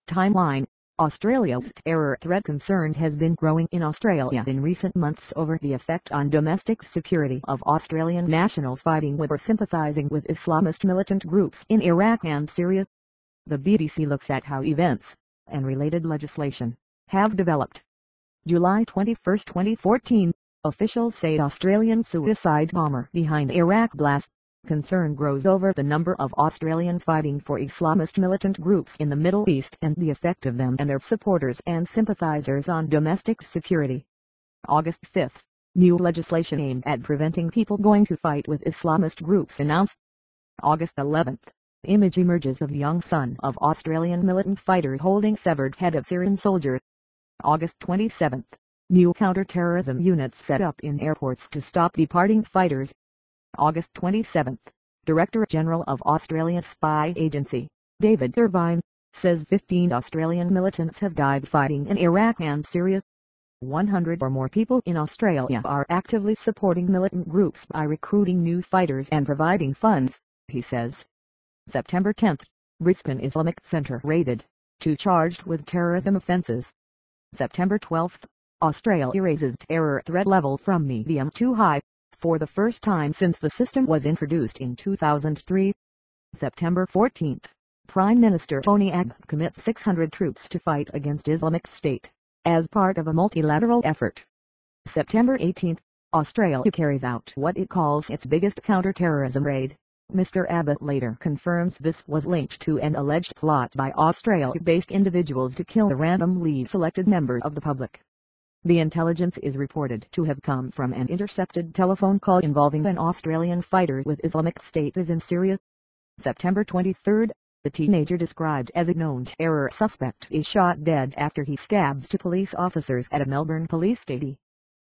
Timeline. Australia's terror threat concern has been growing in Australia in recent months over the effect on domestic security of Australian nationals fighting with or sympathising with Islamist militant groups in Iraq and Syria. The BBC looks at how events, and related legislation, have developed. July 21, 2014, officials say Australian suicide bomber behind Iraq blast. Concern grows over the number of Australians fighting for Islamist militant groups in the Middle East and the effect of them and their supporters and sympathisers on domestic security. August 5. New legislation aimed at preventing people going to fight with Islamist groups announced. August 11. Image emerges of young son of Australian militant fighter holding severed head of Syrian soldier. August 27. New counter-terrorism units set up in airports to stop departing fighters. August 27. Director General of Australia's spy agency, David Irvine, says 15 Australian militants have died fighting in Iraq and Syria. 100 or more people in Australia are actively supporting militant groups by recruiting new fighters and providing funds, he says. September 10. Brisbane Islamic Centre raided. 2 charged with terrorism offences. September 12. Australia raises terror threat level from medium to high, for the first time since the system was introduced in 2003. September 14. Prime Minister Tony Abbott commits 600 troops to fight against Islamic State, as part of a multilateral effort. September 18. Australia carries out what it calls its biggest counter-terrorism raid. Mr. Abbott later confirms this was linked to an alleged plot by Australia-based individuals to kill a randomly selected member of the public. The intelligence is reported to have come from an intercepted telephone call involving an Australian fighter with Islamic State in Syria. September 23. The teenager described as a known terror suspect is shot dead after he stabs 2 police officers at a Melbourne police station.